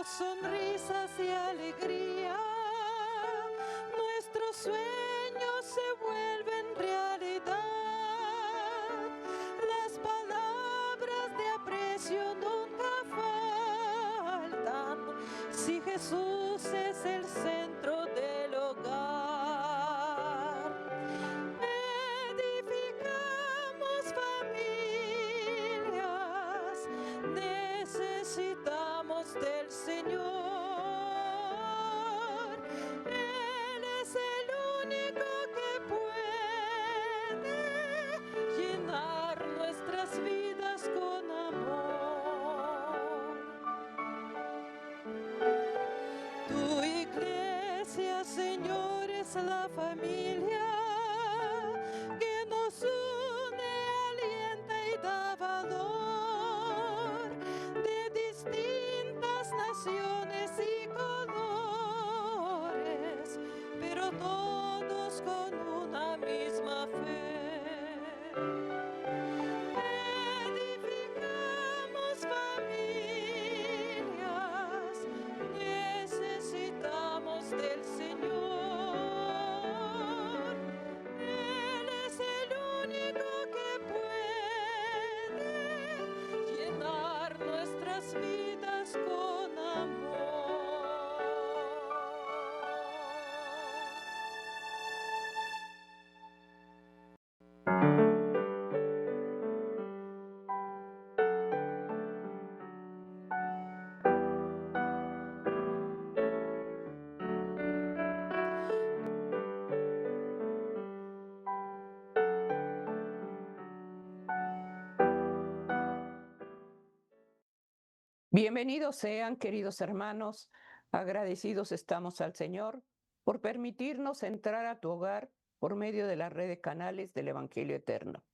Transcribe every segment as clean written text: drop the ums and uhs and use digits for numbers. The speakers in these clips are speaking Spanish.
sonrisas y alegría, nuestros sueños se vuelven realidad. Las palabras de aprecio nunca faltan, si Jesús es el centro del hogar. Edificamos familias, necesitamos del Señor. Él es el único que puede llenar nuestras vidas con amor. Tu iglesia, Señor, es la familia que nos une, alienta y da valor, de distintas naciones y colores, pero todos con una misma fe. Edificamos familias, necesitamos del Señor. Él es el único que puede llenar nuestras vidas con amor. Bienvenidos sean, queridos hermanos, agradecidos estamos al Señor por permitirnos entrar a tu hogar por medio de la red de canales del Evangelio Eterno.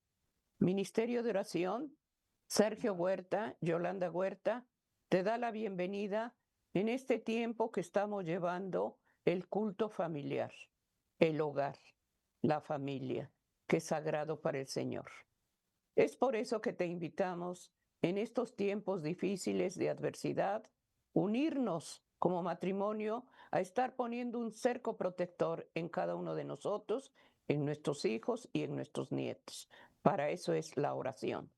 Ministerio de Oración, Sergio Huerta, Yolanda Huerta, te da la bienvenida en este tiempo que estamos llevando el culto familiar, el hogar, la familia, que es sagrado para el Señor. Es por eso que te invitamos en estos tiempos difíciles de adversidad, unirnos como matrimonio a estar poniendo un cerco protector en cada uno de nosotros, en nuestros hijos y en nuestros nietos. Para eso es la oración.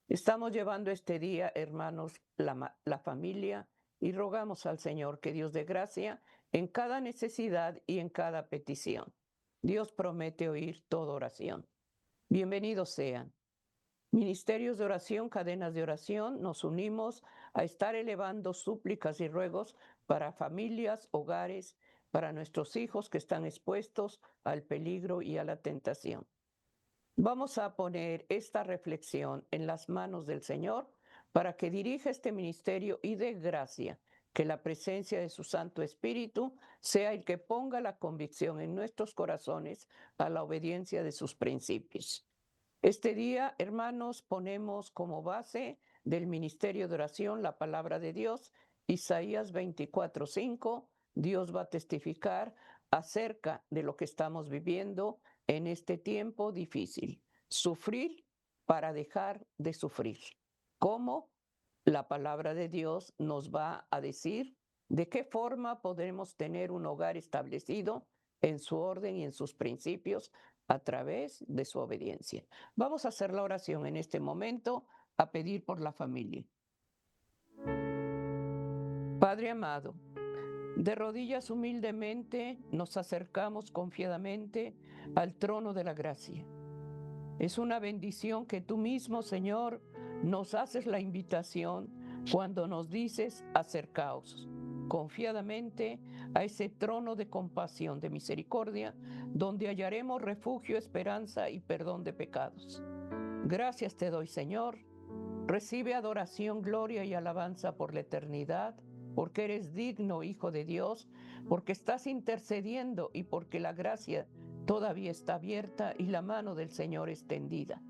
Estamos llevando este día, hermanos, la familia, y rogamos al Señor que Dios dé gracia en cada necesidad y en cada petición. Dios promete oír toda oración. Bienvenidos sean. Ministerios de oración, cadenas de oración, nos unimos a estar elevando súplicas y ruegos para familias, hogares, para nuestros hijos que están expuestos al peligro y a la tentación. Vamos a poner esta reflexión en las manos del Señor para que dirija este ministerio y dé gracia, que la presencia de su Santo Espíritu sea el que ponga la convicción en nuestros corazones a la obediencia de sus principios. Este día, hermanos, ponemos como base del ministerio de oración la palabra de Dios, Isaías 24:5. Dios va a testificar acerca de lo que estamos viviendo en este tiempo difícil. Sufrir para dejar de sufrir. ¿Cómo? La palabra de Dios nos va a decir de qué forma podremos tener un hogar establecido en su orden y en sus principios a través de su obediencia. Vamos a hacer la oración en este momento a pedir por la familia. Padre amado, de rodillas humildemente nos acercamos confiadamente al trono de la gracia. Es una bendición que tú mismo, Señor, nos haces la invitación cuando nos dices acercaos confiadamente a ese trono de compasión, de misericordia, donde hallaremos refugio, esperanza y perdón de pecados. Gracias te doy, Señor. Recibe adoración, gloria y alabanza por la eternidad, porque eres digno, Hijo de Dios, porque estás intercediendo y porque la gracia todavía está abierta y la mano del Señor extendida.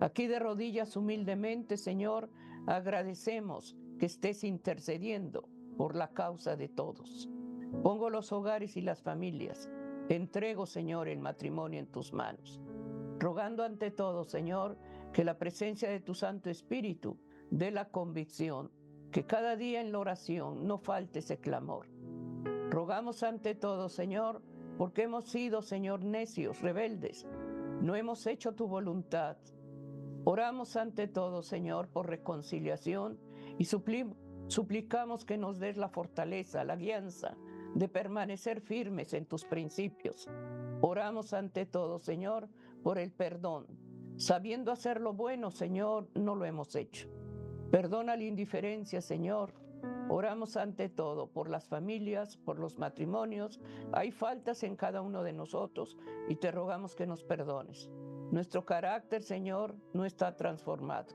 Aquí de rodillas humildemente, Señor, agradecemos que estés intercediendo por la causa de todos. Pongo los hogares y las familias. Entrego, Señor, el matrimonio en tus manos. Rogando ante todo, Señor, que la presencia de tu Santo Espíritu dé la convicción que cada día en la oración no falte ese clamor. Rogamos ante todo, Señor, porque hemos sido, Señor, necios, rebeldes. No hemos hecho tu voluntad. Oramos ante todo, Señor, por reconciliación y suplicamos que nos des la fortaleza, la guianza de permanecer firmes en tus principios. Oramos ante todo, Señor, por el perdón. Sabiendo hacer lo bueno, Señor, no lo hemos hecho. Perdona la indiferencia, Señor. Oramos ante todo por las familias, por los matrimonios. Hay faltas en cada uno de nosotros y te rogamos que nos perdones. Nuestro carácter, Señor, no está transformado.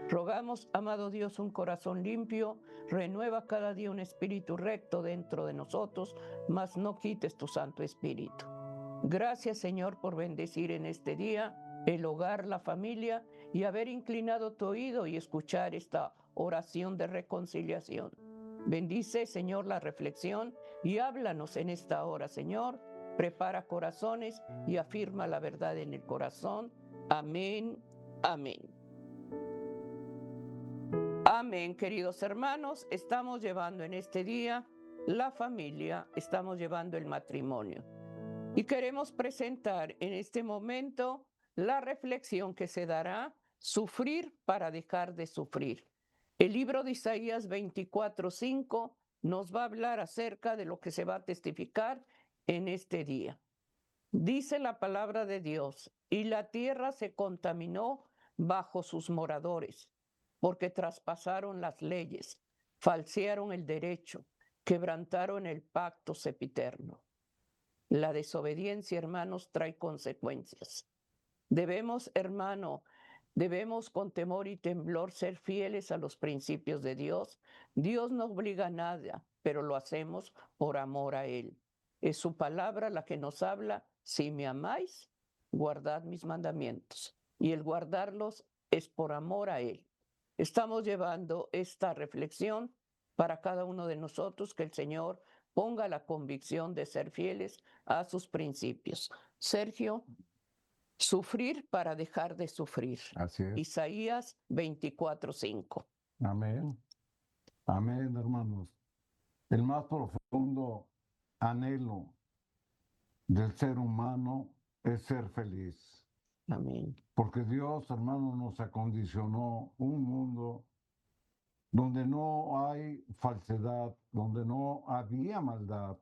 Rogamos, amado Dios, un corazón limpio. Renueva cada día un espíritu recto dentro de nosotros, mas no quites tu Santo Espíritu. Gracias, Señor, por bendecir en este día el hogar, la familia y haber inclinado tu oído y escuchar esta oración de reconciliación. Bendice, Señor, la reflexión y háblanos en esta hora, Señor. Prepara corazones y afirma la verdad en el corazón. Amén, amén. Amén, queridos hermanos. Estamos llevando en este día la familia, estamos llevando el matrimonio. Y queremos presentar en este momento la reflexión que se dará, sufrir para dejar de sufrir. El libro de Isaías 24:5 nos va a hablar acerca de lo que se va a testificar en este día. Dice la palabra de Dios, y la tierra se contaminó bajo sus moradores, porque traspasaron las leyes, falsearon el derecho, quebrantaron el pacto sempiterno. La desobediencia, hermanos, trae consecuencias. Debemos, hermano, debemos con temor y temblor ser fieles a los principios de Dios. Dios no obliga a nada, pero lo hacemos por amor a Él. Es su palabra la que nos habla. Si me amáis, guardad mis mandamientos. Y el guardarlos es por amor a Él. Estamos llevando esta reflexión para cada uno de nosotros, que el Señor ponga la convicción de ser fieles a sus principios. Sergio, sufrir para dejar de sufrir. Así es. Isaías 24:5. Amén. Amén, hermanos. El más profundo anhelo del ser humano es ser feliz. Amén. Porque Dios, hermano, nos acondicionó un mundo donde no hay falsedad, donde no había maldad.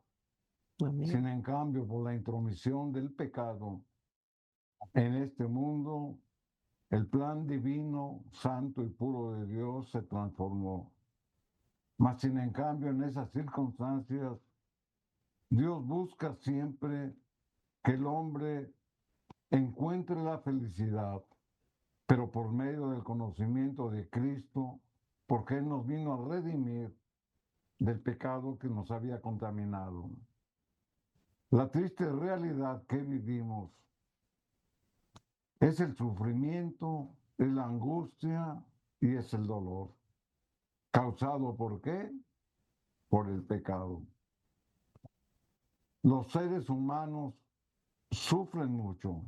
Amén. Sin en cambio, por la intromisión del pecado en este mundo, el plan divino, santo y puro de Dios se transformó. Mas sin en cambio, en esas circunstancias, Dios busca siempre que el hombre encuentre la felicidad, pero por medio del conocimiento de Cristo, porque Él nos vino a redimir del pecado que nos había contaminado. La triste realidad que vivimos es el sufrimiento, es la angustia y es el dolor. ¿Causado por qué? Por el pecado. Los seres humanos sufren mucho,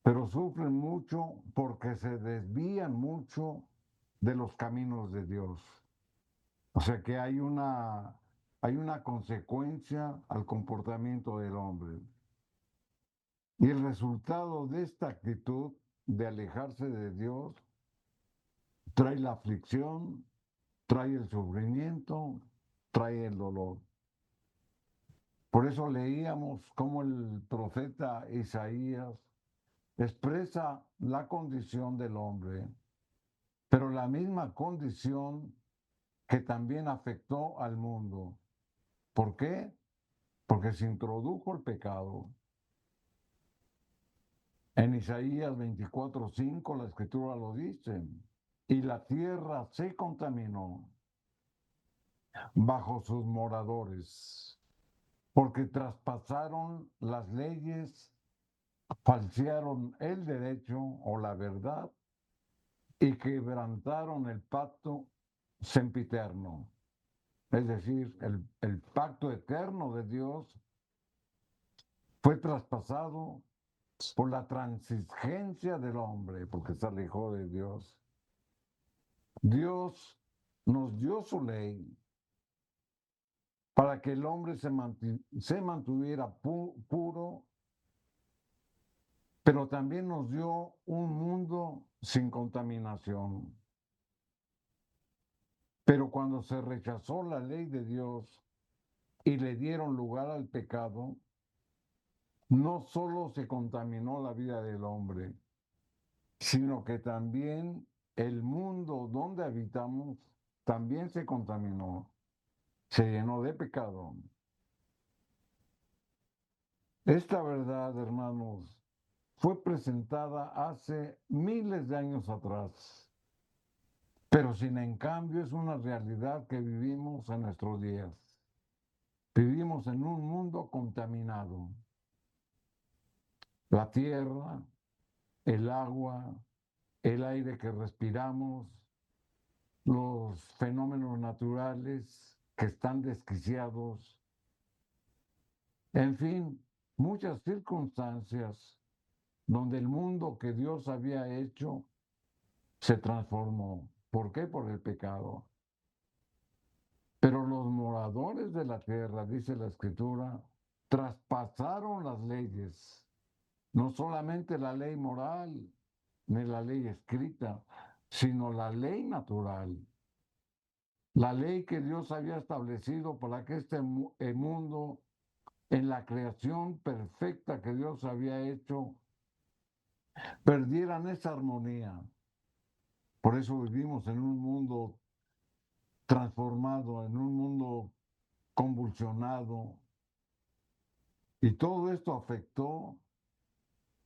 pero sufren mucho porque se desvían mucho de los caminos de Dios. O sea que hay una consecuencia al comportamiento del hombre. Y el resultado de esta actitud de alejarse de Dios trae la aflicción, trae el sufrimiento, trae el dolor. Por eso leíamos cómo el profeta Isaías expresa la condición del hombre, pero la misma condición que también afectó al mundo. ¿Por qué? Porque se introdujo el pecado. En Isaías 24:5 la escritura lo dice, y la tierra se contaminó bajo sus moradores, porque traspasaron las leyes, falsearon el derecho o la verdad y quebrantaron el pacto sempiterno, es decir, el pacto eterno de Dios fue traspasado por la transigencia del hombre, porque se alejó de Dios. Dios nos dio su ley para que el hombre se mantuviera puro, pero también nos dio un mundo sin contaminación. Pero cuando se rechazó la ley de Dios y le dieron lugar al pecado, no solo se contaminó la vida del hombre, sino que también el mundo donde habitamos también se contaminó, se llenó de pecado. Esta verdad, hermanos, fue presentada hace miles de años atrás, pero sin en cambio es una realidad que vivimos en nuestros días. Vivimos en un mundo contaminado. La tierra, el agua, el aire que respiramos, los fenómenos naturales que están desquiciados, en fin, muchas circunstancias donde el mundo que Dios había hecho se transformó. ¿Por qué? Por el pecado. Pero los moradores de la tierra, dice la Escritura, traspasaron las leyes, no solamente la ley moral ni la ley escrita, sino la ley natural. La ley que Dios había establecido para que este mundo, en la creación perfecta que Dios había hecho, perdieran esa armonía. Por eso vivimos en un mundo transformado, en un mundo convulsionado. Y todo esto afectó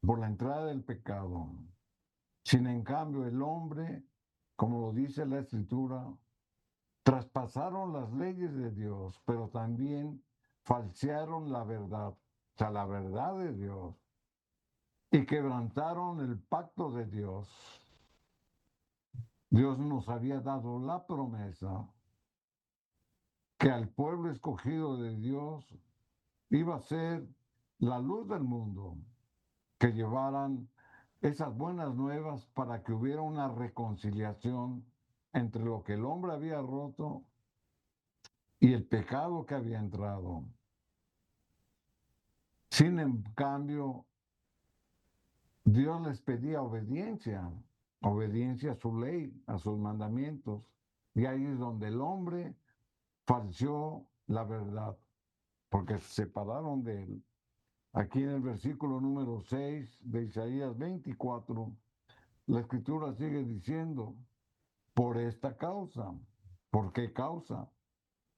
por la entrada del pecado. Sin en cambio, el hombre, como lo dice la Escritura, traspasaron las leyes de Dios, pero también falsearon la verdad, o sea, la verdad de Dios, y quebrantaron el pacto de Dios. Dios nos había dado la promesa que al pueblo escogido de Dios iba a ser la luz del mundo, que llevaran esas buenas nuevas para que hubiera una reconciliación entre lo que el hombre había roto y el pecado que había entrado. Sin en cambio, Dios les pedía obediencia, obediencia a su ley, a sus mandamientos. Y ahí es donde el hombre falseó la verdad, porque se separaron de él. Aquí en el versículo número 6 de Isaías 24, la escritura sigue diciendo, por esta causa. ¿Por qué causa?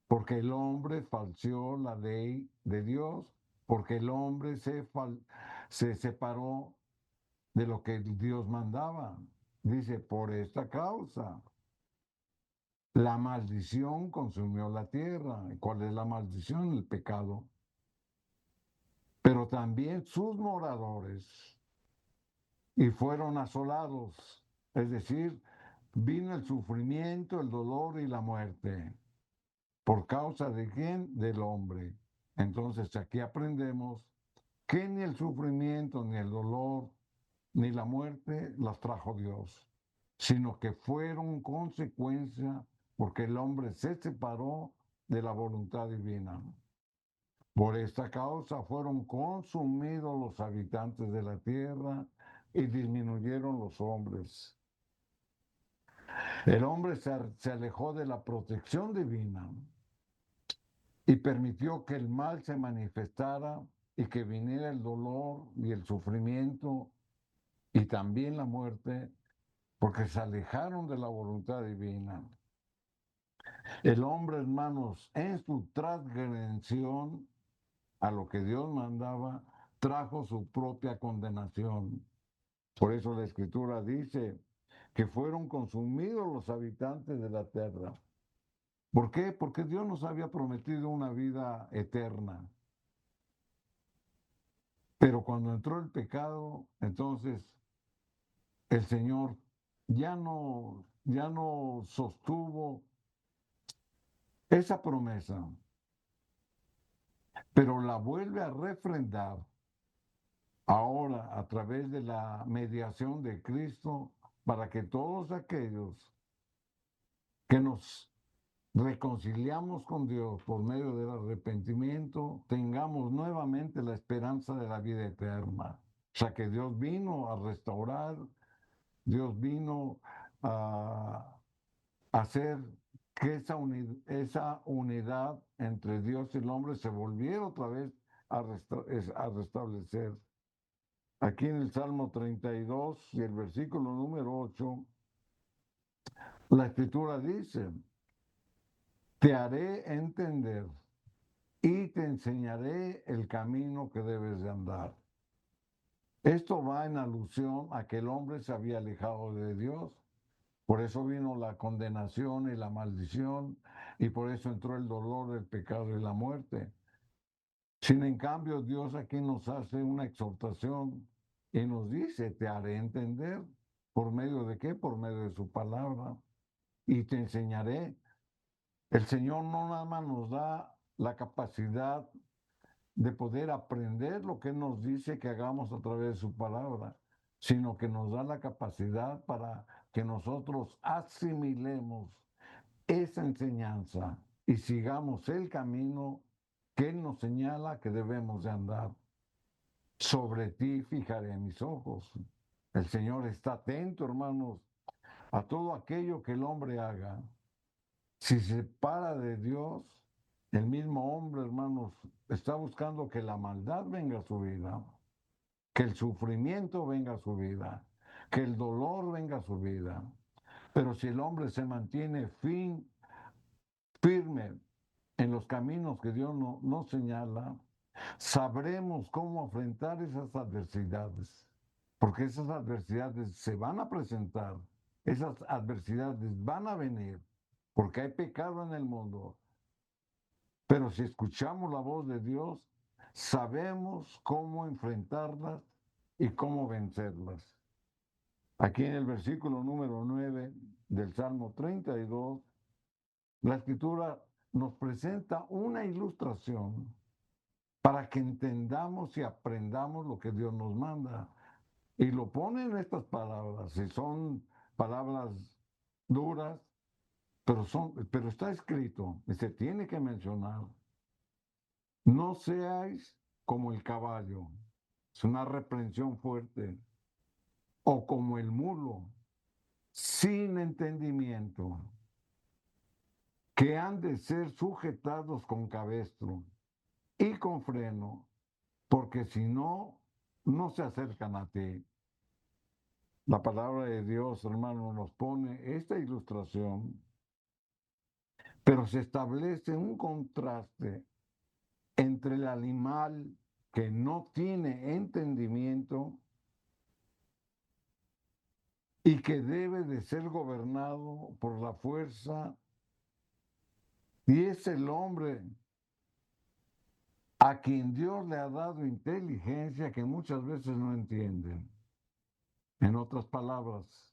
Porque el hombre falseó la ley de Dios, porque el hombre se separó de lo que Dios mandaba. Dice, por esta causa. La maldición consumió la tierra. ¿Cuál es la maldición? El pecado. Pero también sus moradores. Y fueron asolados. Es decir, vino el sufrimiento, el dolor y la muerte. ¿Por causa de quién? Del hombre. Entonces aquí aprendemos que ni el sufrimiento, ni el dolor, ni la muerte las trajo Dios, sino que fueron consecuencia porque el hombre se separó de la voluntad divina. Por esta causa fueron consumidos los habitantes de la tierra y disminuyeron los hombres. El hombre se alejó de la protección divina y permitió que el mal se manifestara y que viniera el dolor y el sufrimiento y también la muerte, porque se alejaron de la voluntad divina. El hombre, hermanos, en su transgresión a lo que Dios mandaba, trajo su propia condenación. Por eso la Escritura dice que fueron consumidos los habitantes de la tierra. ¿Por qué? Porque Dios nos había prometido una vida eterna. Pero cuando entró el pecado, entonces el Señor ya no sostuvo esa promesa, pero la vuelve a refrendar ahora a través de la mediación de Cristo para que todos aquellos que nos reconciliamos con Dios por medio del arrepentimiento, tengamos nuevamente la esperanza de la vida eterna. O sea que Dios vino a restaurar, Dios vino a hacer que esa unidad entre Dios y el hombre se volviera otra vez a restablecer. Aquí en el Salmo 32 y el versículo número 8, la escritura dice, te haré entender y te enseñaré el camino que debes de andar. Esto va en alusión a que el hombre se había alejado de Dios. Por eso vino la condenación y la maldición, y por eso entró el dolor, el pecado y la muerte. Sin en cambio, Dios aquí nos hace una exhortación y nos dice, te haré entender. ¿Por medio de qué? Por medio de su palabra. Y te enseñaré. El Señor no nada más nos da la capacidad de poder aprender lo que Él nos dice que hagamos a través de su palabra, sino que nos da la capacidad para que nosotros asimilemos esa enseñanza y sigamos el camino que Él nos señala que debemos de andar. Sobre ti fijaré mis ojos. El Señor está atento, hermanos, a todo aquello que el hombre haga. Si se separa de Dios, el mismo hombre, hermanos, está buscando que la maldad venga a su vida, que el sufrimiento venga a su vida, que el dolor venga a su vida. Pero si el hombre se mantiene firme en los caminos que Dios nos señala, sabremos cómo enfrentar esas adversidades, porque esas adversidades se van a presentar, esas adversidades van a venir, porque hay pecado en el mundo. Pero si escuchamos la voz de Dios, sabemos cómo enfrentarlas y cómo vencerlas. Aquí en el versículo número 9 del Salmo 32, la Escritura nos presenta una ilustración para que entendamos y aprendamos lo que Dios nos manda. Y lo pone en estas palabras, y son palabras duras, pero está escrito y se tiene que mencionar. No seáis como el caballo, es una reprensión fuerte, o como el mulo, sin entendimiento, que han de ser sujetados con cabestro y con freno, porque si no, no se acercan a ti. La palabra de Dios, hermano, nos pone esta ilustración, pero se establece un contraste entre el animal que no tiene entendimiento y que debe de ser gobernado por la fuerza, y es el hombre a quien Dios le ha dado inteligencia que muchas veces no entienden. En otras palabras,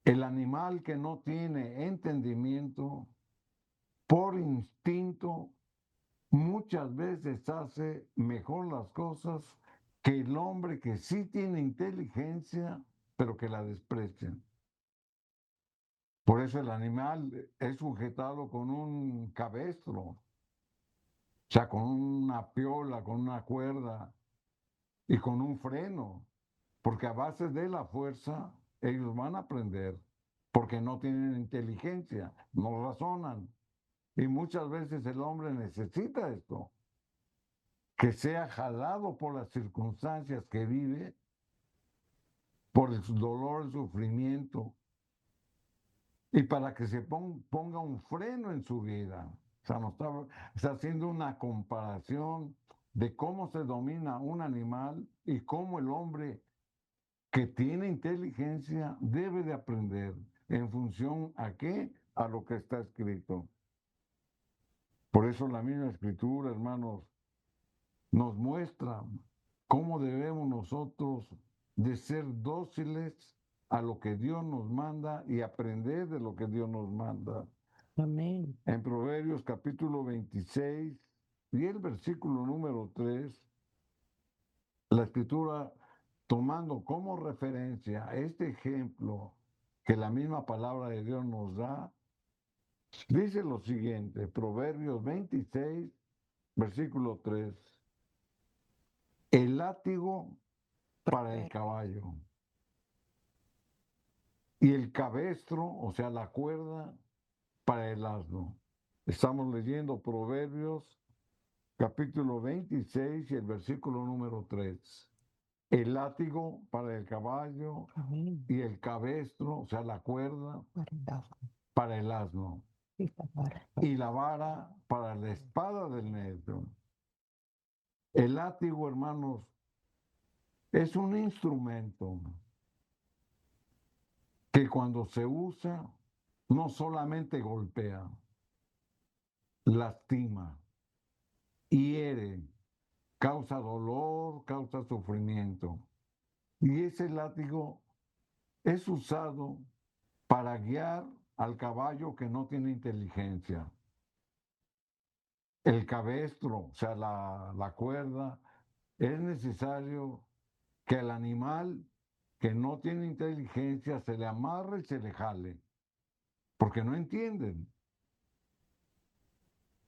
el animal que no tiene entendimiento, por instinto, muchas veces hace mejor las cosas que el hombre que sí tiene inteligencia, pero que la desprecia. Por eso el animal es sujetado con un cabestro, o sea, con una piola, con una cuerda y con un freno, porque a base de la fuerza ellos van a aprender, porque no tienen inteligencia, no razonan. Y muchas veces el hombre necesita esto, que sea jalado por las circunstancias que vive, por el dolor, el sufrimiento, y para que se ponga un freno en su vida. O sea, está haciendo una comparación de cómo se domina un animal y cómo el hombre que tiene inteligencia debe de aprender en función a qué, a lo que está escrito. Por eso la misma escritura, hermanos, nos muestra cómo debemos nosotros de ser dóciles a lo que Dios nos manda y aprender de lo que Dios nos manda. Amén. En Proverbios capítulo 26 y el versículo número 3, la escritura, tomando como referencia este ejemplo que la misma palabra de Dios nos da, dice lo siguiente, Proverbios 26, versículo 3, el látigo para el caballo y el cabestro, o sea, la cuerda, para el asno. Estamos leyendo Proverbios capítulo 26 y el versículo número 3. El látigo para el caballo Amén. y el cabestro, o sea, la cuerda, Guarda, para el asno. y la vara. Y la vara para la espada del necio. El látigo, hermanos, es un instrumento que cuando se usa no solamente golpea, lastima, hiere, causa dolor, causa sufrimiento. Y ese látigo es usado para guiar al caballo que no tiene inteligencia. El cabestro, o sea, la cuerda, es necesario que el animal que no tiene inteligencia se le amarre y se le jale, porque no entienden.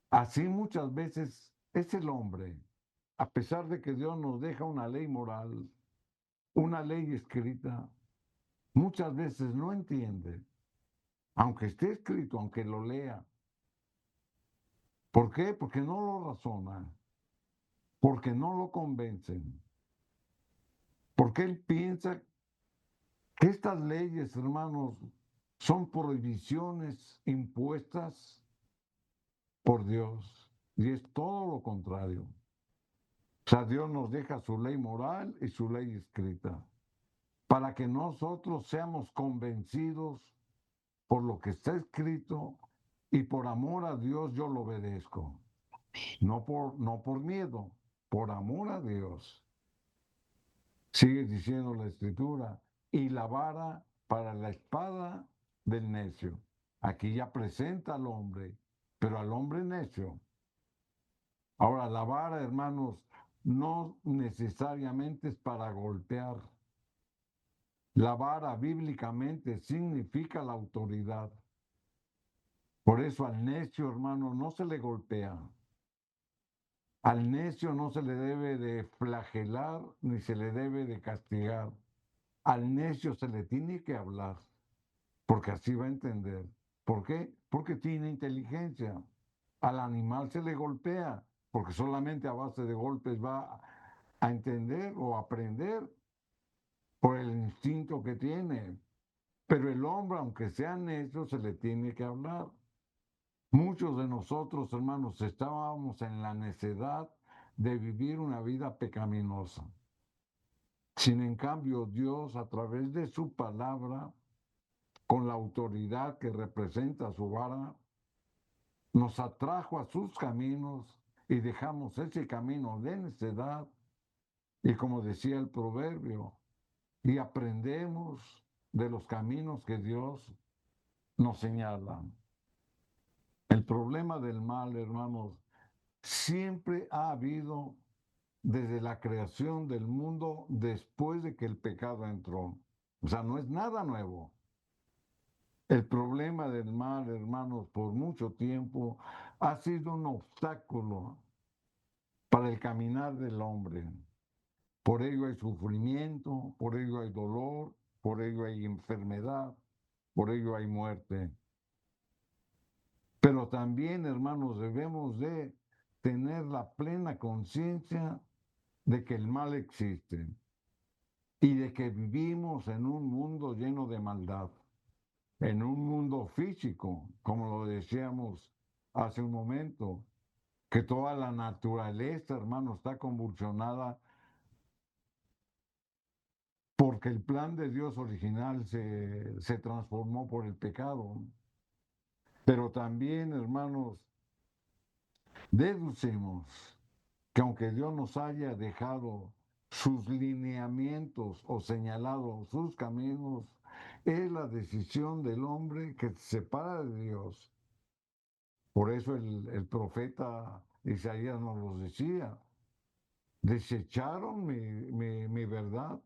Así muchas veces es el hombre, a pesar de que Dios nos deja una ley moral, una ley escrita, muchas veces no entiende, aunque esté escrito, aunque lo lea. ¿Por qué? Porque no lo razonan, porque no lo convencen, porque él piensa que estas leyes, hermanos, son prohibiciones impuestas por Dios. Y es todo lo contrario. O sea, Dios nos deja su ley moral y su ley escrita para que nosotros seamos convencidos por lo que está escrito y por amor a Dios yo lo obedezco. No por miedo, por amor a Dios. Sigue diciendo la escritura, y la vara para la espada del necio. Aquí ya presenta al hombre, pero al hombre necio. Ahora, la vara, hermanos, no necesariamente es para golpear. La vara bíblicamente significa la autoridad. Por eso al necio, hermano, no se le golpea. Al necio no se le debe de flagelar ni se le debe de castigar. Al necio se le tiene que hablar, porque así va a entender. ¿Por qué? Porque tiene inteligencia. Al animal se le golpea, porque solamente a base de golpes va a entender o aprender por el instinto que tiene. Pero el hombre, aunque sea necio, se le tiene que hablar. Muchos de nosotros, hermanos, estábamos en la necedad de vivir una vida pecaminosa. Sin en cambio, Dios, a través de su palabra, con la autoridad que representa su vara, nos atrajo a sus caminos y dejamos ese camino de necedad. Y como decía el proverbio, y aprendemos de los caminos que Dios nos señala. El problema del mal, hermanos, siempre ha habido desde la creación del mundo después de que el pecado entró. O sea, no es nada nuevo. El problema del mal, hermanos, por mucho tiempo ha sido un obstáculo para el caminar del hombre. Por ello hay sufrimiento, por ello hay dolor, por ello hay enfermedad, por ello hay muerte. Pero también, hermanos, debemos de tener la plena conciencia de que el mal existe y de que vivimos en un mundo lleno de maldad, en un mundo físico, como lo decíamos hace un momento, que toda la naturaleza, hermano, está convulsionada porque el plan de Dios original se transformó por el pecado. Pero también, hermanos, deducimos que aunque Dios nos haya dejado sus lineamientos o señalado sus caminos, es la decisión del hombre que se separa de Dios. Por eso el profeta Isaías nos lo decía, desecharon mi verdad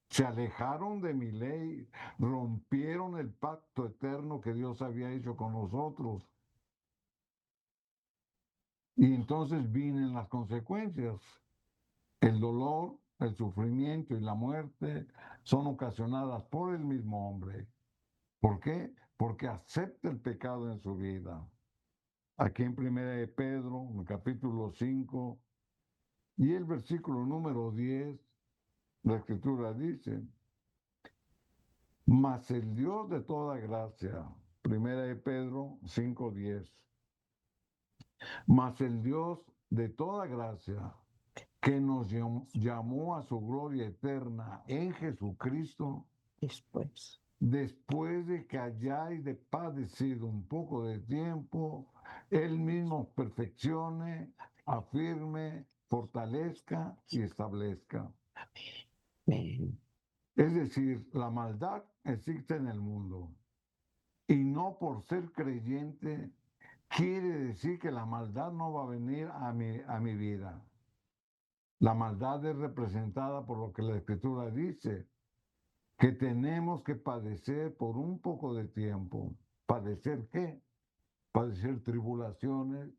se alejaron de mi ley, rompieron el pacto eterno que Dios había hecho con nosotros. Y entonces vienen las consecuencias. El dolor, el sufrimiento y la muerte son ocasionadas por el mismo hombre. ¿Por qué? Porque acepta el pecado en su vida. Aquí en 1 de Pedro, en el capítulo 5, y el versículo número 10, la escritura dice, mas el Dios de toda gracia, 1 de Pedro 5:10, mas el Dios de toda gracia, que nos llamó a su gloria eterna en Jesucristo, después de que hayáis padecido un poco de tiempo, Él mismo os perfeccione, afirme, fortalezca y establezca. Amén. Es decir, la maldad existe en el mundo y no por ser creyente quiere decir que la maldad no va a venir a mi vida. La maldad es representada por lo que la Escritura dice, que tenemos que padecer por un poco de tiempo. ¿Padecer qué? Padecer tribulaciones,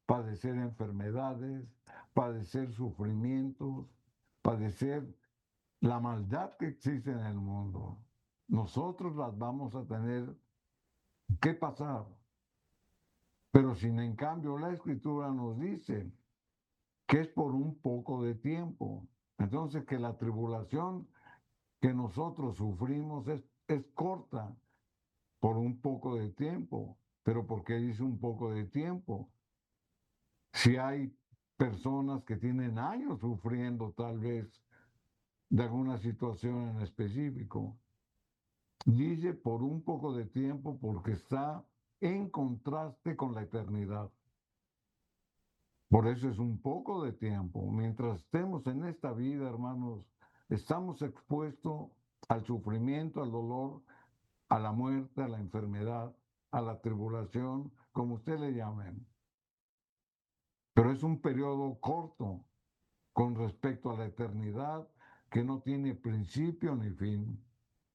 padecer enfermedades, padecer sufrimientos, padecer la maldad que existe en el mundo. Nosotros las vamos a tener que pasar. Pero sin en cambio la Escritura nos dice que es por un poco de tiempo. Entonces que la tribulación que nosotros sufrimos es corta por un poco de tiempo. Pero ¿por qué dice un poco de tiempo? Si hay personas que tienen años sufriendo tal vez de alguna situación en específico. Dice por un poco de tiempo porque está en contraste con la eternidad. Por eso es un poco de tiempo. Mientras estemos en esta vida, hermanos, estamos expuestos al sufrimiento, al dolor, a la muerte, a la enfermedad, a la tribulación, como usted le llamen. Pero es un periodo corto con respecto a la eternidad que no tiene principio ni fin.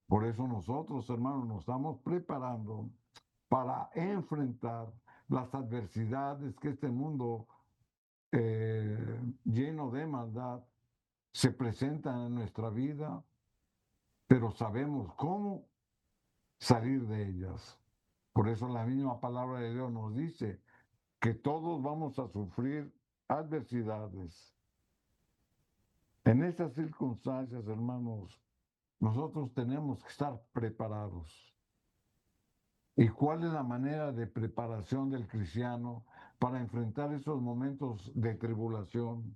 Por eso nosotros, hermanos, nos estamos preparando para enfrentar las adversidades que este mundo lleno de maldad se presentan en nuestra vida, pero sabemos cómo salir de ellas. Por eso la misma palabra de Dios nos dice que todos vamos a sufrir adversidades. En esas circunstancias, hermanos, nosotros tenemos que estar preparados. ¿Y cuál es la manera de preparación del cristiano para enfrentar esos momentos de tribulación?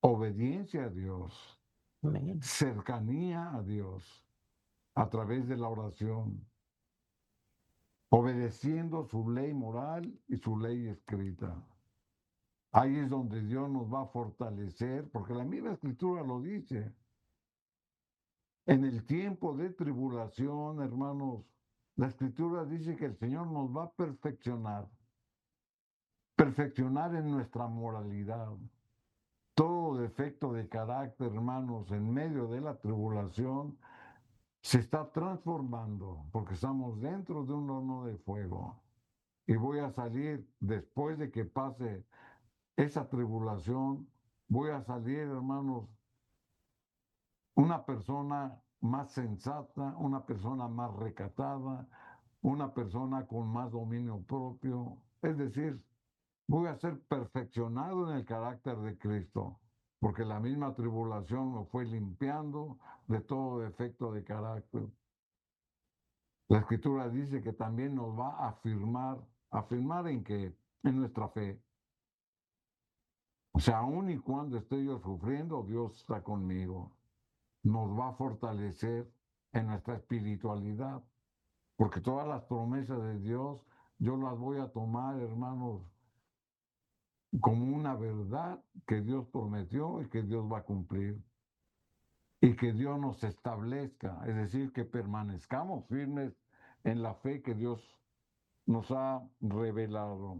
Obediencia a Dios, Amén. cercanía a Dios a través de la oración, obedeciendo su ley moral y su ley escrita. Ahí es donde Dios nos va a fortalecer, porque la misma escritura lo dice. En el tiempo de tribulación, hermanos, la escritura dice que el Señor nos va a perfeccionar en nuestra moralidad. Todo defecto de carácter, hermanos, en medio de la tribulación, se está transformando, porque estamos dentro de un horno de fuego. Y voy a salir después de que pase esa tribulación, voy a salir, hermanos, una persona más sensata, una persona más recatada, una persona con más dominio propio. Es decir, voy a ser perfeccionado en el carácter de Cristo, porque la misma tribulación me fue limpiando de todo defecto de carácter. La escritura dice que también nos va a afirmar en que en nuestra fe. O sea, aun y cuando esté yo sufriendo, Dios está conmigo. Nos va a fortalecer en nuestra espiritualidad, porque todas las promesas de Dios yo las voy a tomar, hermanos, como una verdad que Dios prometió y que Dios va a cumplir. Y que Dios nos establezca, es decir, que permanezcamos firmes en la fe que Dios nos ha revelado.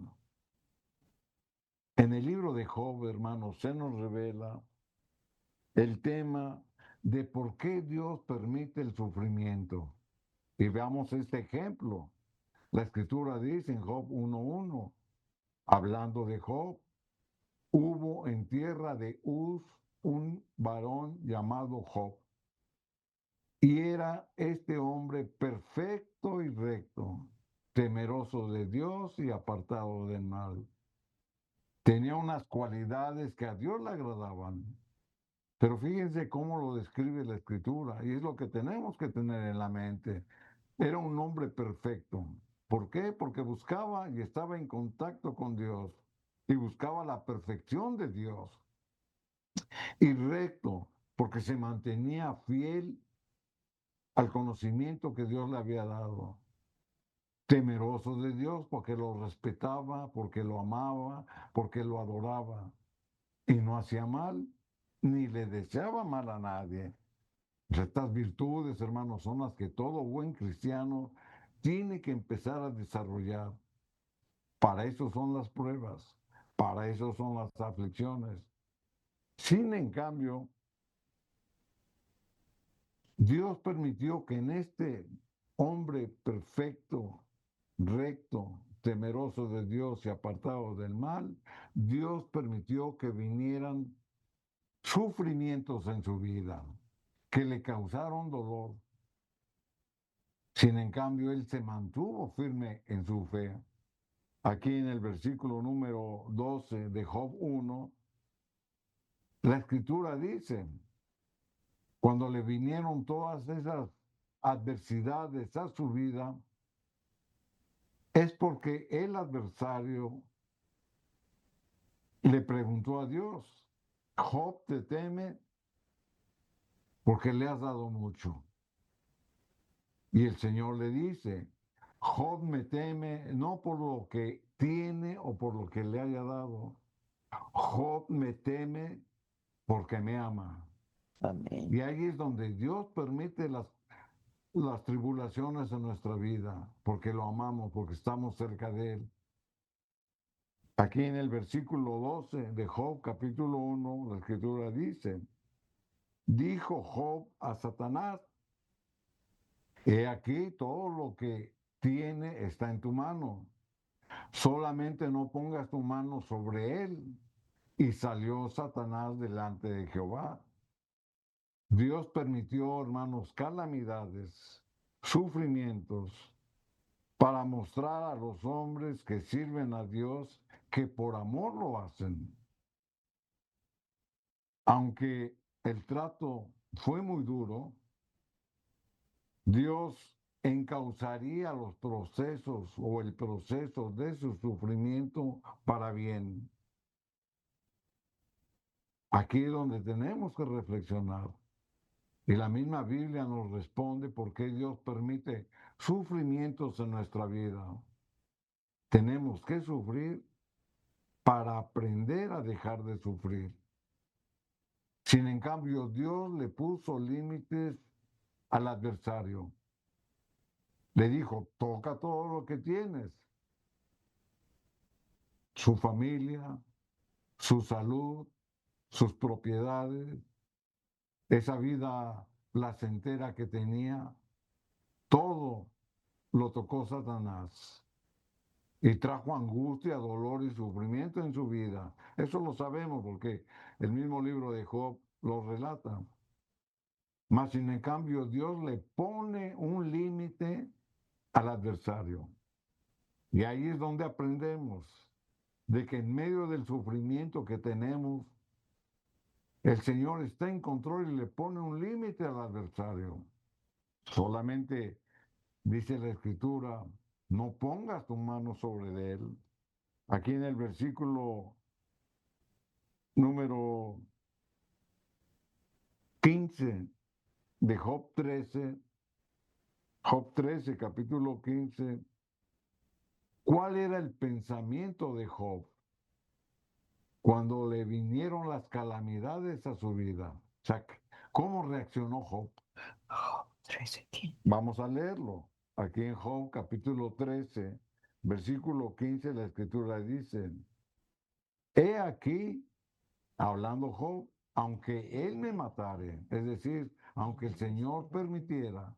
En el libro de Job, hermanos, se nos revela el tema de por qué Dios permite el sufrimiento. Y veamos este ejemplo. La escritura dice en Job 1:1, hablando de Job, hubo en tierra de Uz un varón llamado Job, y era este hombre perfecto y recto, temeroso de Dios y apartado del mal. Tenía unas cualidades que a Dios le agradaban. Pero fíjense cómo lo describe la escritura, y es lo que tenemos que tener en la mente. Era un hombre perfecto. ¿Por qué? Porque buscaba y estaba en contacto con Dios y buscaba la perfección de Dios. Y recto, porque se mantenía fiel al conocimiento que Dios le había dado. Temeroso de Dios porque lo respetaba, porque lo amaba, porque lo adoraba. Y no hacía mal, ni le deseaba mal a nadie. Estas virtudes, hermanos, son las que todo buen cristiano tiene que empezar a desarrollar. Para eso son las pruebas, para eso son las aflicciones. Sin en cambio, Dios permitió que en este hombre perfecto, recto, temeroso de Dios y apartado del mal, Dios permitió que vinieran sufrimientos en su vida, que le causaron dolor. Sin en cambio, él se mantuvo firme en su fe. Aquí en el versículo número 12 de Job 1, la escritura dice, cuando le vinieron todas esas adversidades a su vida, es porque el adversario le preguntó a Dios, Job te teme porque le has dado mucho. Y el Señor le dice, Job me teme no por lo que tiene o por lo que le haya dado. Job me teme porque me ama. Amén. Y ahí es donde Dios permite las tribulaciones en nuestra vida, porque lo amamos, porque estamos cerca de Él. Aquí en el versículo 12 de Job, capítulo 1, la escritura dice, dijo Job a Satanás, he aquí todo lo que tiene está en tu mano, solamente no pongas tu mano sobre él. Y salió Satanás delante de Jehová. Dios permitió, hermanos, calamidades, sufrimientos, para mostrar a los hombres que sirven a Dios que por amor lo hacen. Aunque el trato fue muy duro, Dios encauzaría los procesos o el proceso de su sufrimiento para bien. Aquí es donde tenemos que reflexionar. Y la misma Biblia nos responde por qué Dios permite sufrimientos en nuestra vida. Tenemos que sufrir para aprender a dejar de sufrir. Sin en cambio, Dios le puso límites al adversario. Le dijo, toca todo lo que tienes. Su familia, su salud, sus propiedades, esa vida placentera que tenía, todo lo tocó Satanás. Y trajo angustia, dolor y sufrimiento en su vida. Eso lo sabemos porque el mismo libro de Job lo relata. Mas, sin en cambio, Dios le pone un límite al adversario. Y ahí es donde aprendemos de que en medio del sufrimiento que tenemos, el Señor está en control y le pone un límite al adversario. Solamente dice la Escritura, no pongas tu mano sobre él. Aquí en el versículo número 15 de Job 13, capítulo 15, ¿cuál era el pensamiento de Job cuando le vinieron las calamidades a su vida? O sea, ¿cómo reaccionó Job? Job 13:15. Vamos a leerlo. Aquí en Job capítulo 13, versículo 15, la escritura dice, he aquí, hablando Job, aunque Él me matare, es decir, aunque el Señor permitiera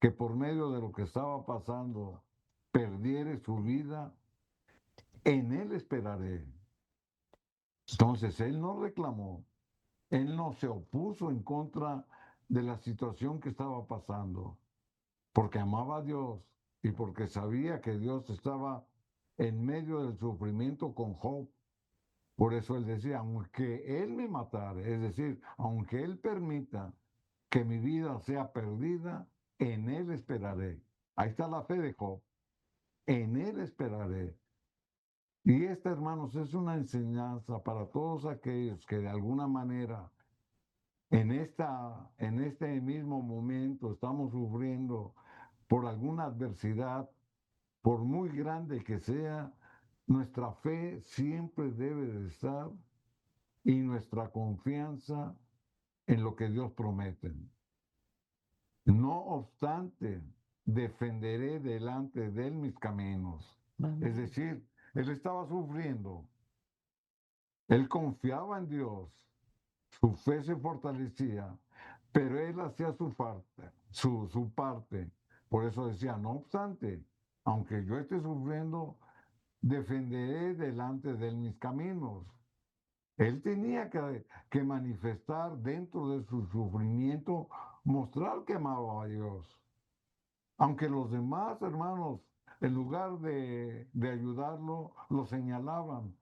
que por medio de lo que estaba pasando perdiere su vida, en Él esperaré. Entonces Él no reclamó, Él no se opuso en contra de la situación que estaba pasando, porque amaba a Dios y porque sabía que Dios estaba en medio del sufrimiento con Job. Por eso él decía, aunque Él me matare, es decir, aunque Él permita que mi vida sea perdida, en Él esperaré. Ahí está la fe de Job. En Él esperaré. Y esta, hermanos, es una enseñanza para todos aquellos que de alguna manera en este mismo momento estamos sufriendo por alguna adversidad, por muy grande que sea, nuestra fe siempre debe de estar y nuestra confianza en lo que Dios promete. No obstante, defenderé delante de Él mis caminos. Amén. Es decir, Él estaba sufriendo, Él confiaba en Dios, su fe se fortalecía, pero Él hacía su parte, su parte. Por eso decía, no obstante, aunque yo esté sufriendo, defenderé delante de Él mis caminos. Él tenía que manifestar dentro de su sufrimiento, mostrar que amaba a Dios. Aunque los demás hermanos, en lugar de ayudarlo, lo señalaban.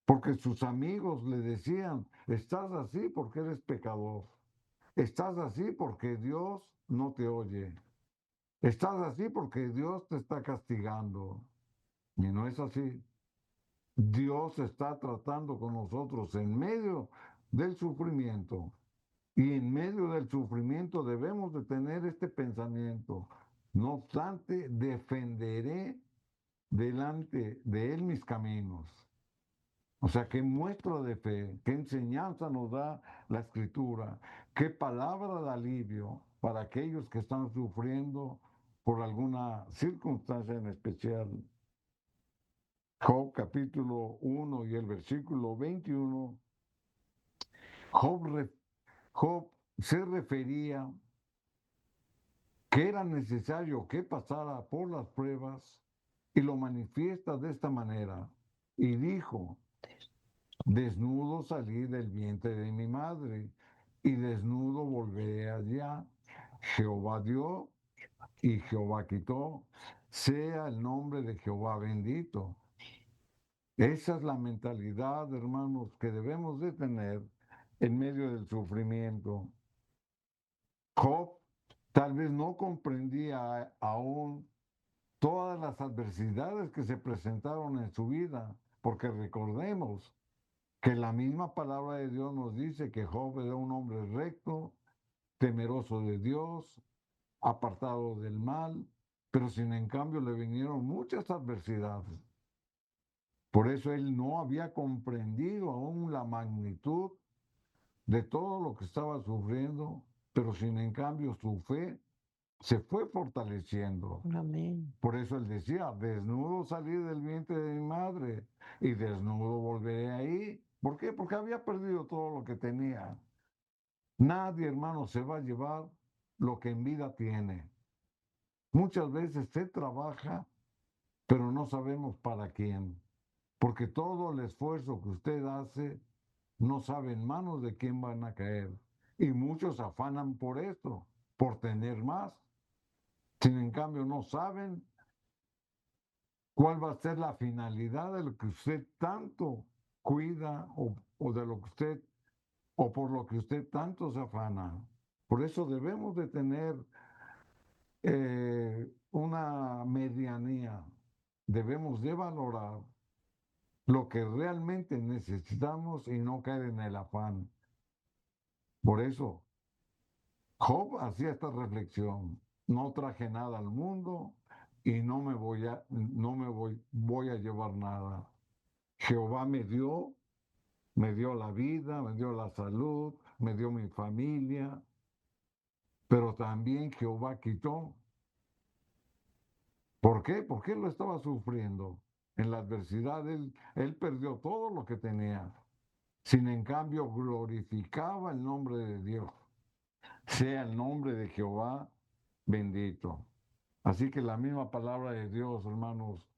Porque sus amigos le decían, estás así porque eres pecador. Estás así porque Dios no te oye. Estás así porque Dios te está castigando. Y no es así. Dios está tratando con nosotros en medio del sufrimiento. Y en medio del sufrimiento debemos de tener este pensamiento. No obstante, defenderé delante de Él mis caminos. O sea, qué muestra de fe, qué enseñanza nos da la Escritura, qué palabra de alivio para aquellos que están sufriendo por alguna circunstancia en especial. Job capítulo 1 y el versículo 21, Job se refería que era necesario que pasara por las pruebas y lo manifiesta de esta manera. Y dijo, desnudo salí del vientre de mi madre y desnudo volveré allá. Jehová dio y Jehová quitó. Sea el nombre de Jehová bendito. Esa es la mentalidad, hermanos, que debemos de tener en medio del sufrimiento. Job tal vez no comprendía aún todas las adversidades que se presentaron en su vida, porque recordemos que la misma palabra de Dios nos dice que Job era un hombre recto, temeroso de Dios, apartado del mal, pero sin en cambio le vinieron muchas adversidades. Por eso él no había comprendido aún la magnitud de todo lo que estaba sufriendo, pero sin en cambio su fe se fue fortaleciendo. Amén. Por eso él decía, desnudo salí del vientre de mi madre y desnudo volveré ahí. ¿Por qué? Porque había perdido todo lo que tenía. Nadie, hermano, se va a llevar lo que en vida tiene. Muchas veces se trabaja, pero no sabemos para quién. Porque todo el esfuerzo que usted hace no sabe en manos de quién van a caer. Y muchos afanan por esto, por tener más. Sin en cambio no saben cuál va a ser la finalidad de lo que usted tanto cuida o de lo que usted o por lo que usted tanto se afana. Por eso debemos de tener una medianía. Debemos de valorar lo que realmente necesitamos y no caer en el afán. Por eso, Job hacía esta reflexión. No traje nada al mundo y voy a llevar nada. Jehová me dio la vida, me dio la salud, me dio mi familia, pero también Jehová quitó. ¿Por qué? Porque él lo estaba sufriendo. En la adversidad él perdió todo lo que tenía. sino en cambio glorificaba el nombre de Dios. Sea el nombre de Jehová bendito. Así que la misma palabra de Dios, hermanos,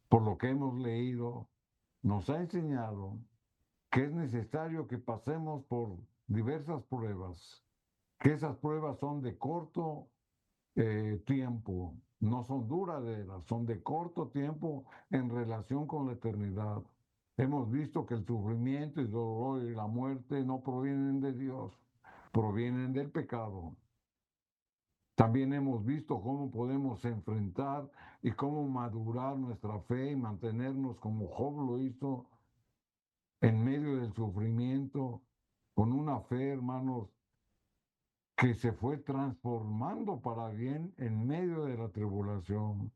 por lo que hemos leído, nos ha enseñado que es necesario que pasemos por diversas pruebas, que esas pruebas son de corto tiempo, no son duraderas, son de corto tiempo en relación con la eternidad. Hemos visto que el sufrimiento, el dolor y la muerte no provienen de Dios, provienen del pecado. También hemos visto cómo podemos enfrentar y cómo madurar nuestra fe y mantenernos como Job lo hizo en medio del sufrimiento, con una fe, hermanos, que se fue transformando para bien en medio de la tribulación.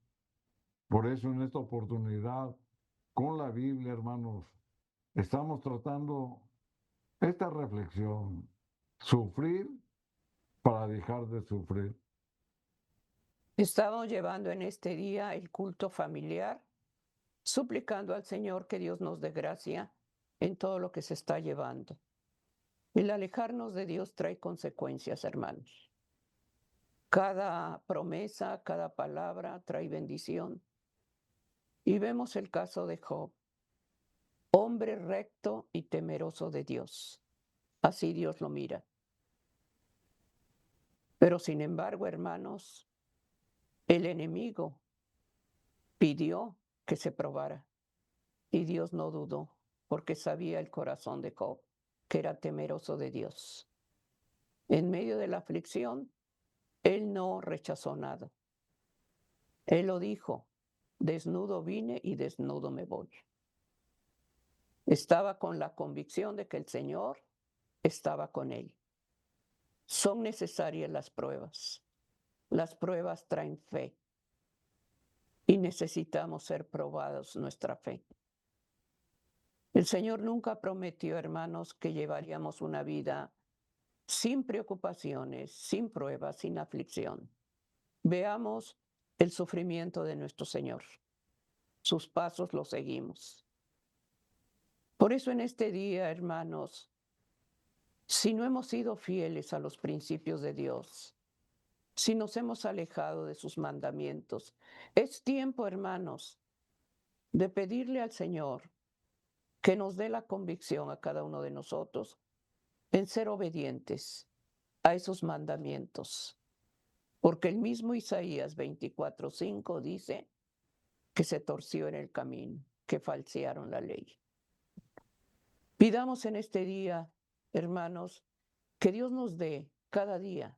Por eso en esta oportunidad, con la Biblia, hermanos, estamos tratando esta reflexión, sufrir para dejar de sufrir. Estamos llevando en este día el culto familiar, suplicando al Señor que Dios nos dé gracia en todo lo que se está llevando. El alejarnos de Dios trae consecuencias, hermanos. Cada promesa, cada palabra trae bendición. Y vemos el caso de Job, hombre recto y temeroso de Dios. Así Dios lo mira. Pero sin embargo, hermanos, el enemigo pidió que se probara y Dios no dudó porque sabía el corazón de Job, que era temeroso de Dios. En medio de la aflicción, él no rechazó nada. Él lo dijo, desnudo vine y desnudo me voy. Estaba con la convicción de que el Señor estaba con él. Son necesarias las pruebas. Las pruebas traen fe y necesitamos ser probados nuestra fe. El Señor nunca prometió, hermanos, que llevaríamos una vida sin preocupaciones, sin pruebas, sin aflicción. Veamos el sufrimiento de nuestro Señor. Sus pasos los seguimos. Por eso en este día, hermanos, si no hemos sido fieles a los principios de Dios, si nos hemos alejado de sus mandamientos, es tiempo, hermanos, de pedirle al Señor que nos dé la convicción a cada uno de nosotros en ser obedientes a esos mandamientos. Porque el mismo Isaías 24:5 dice que se torció en el camino, que falsearon la ley. Pidamos en este día, hermanos, que Dios nos dé cada día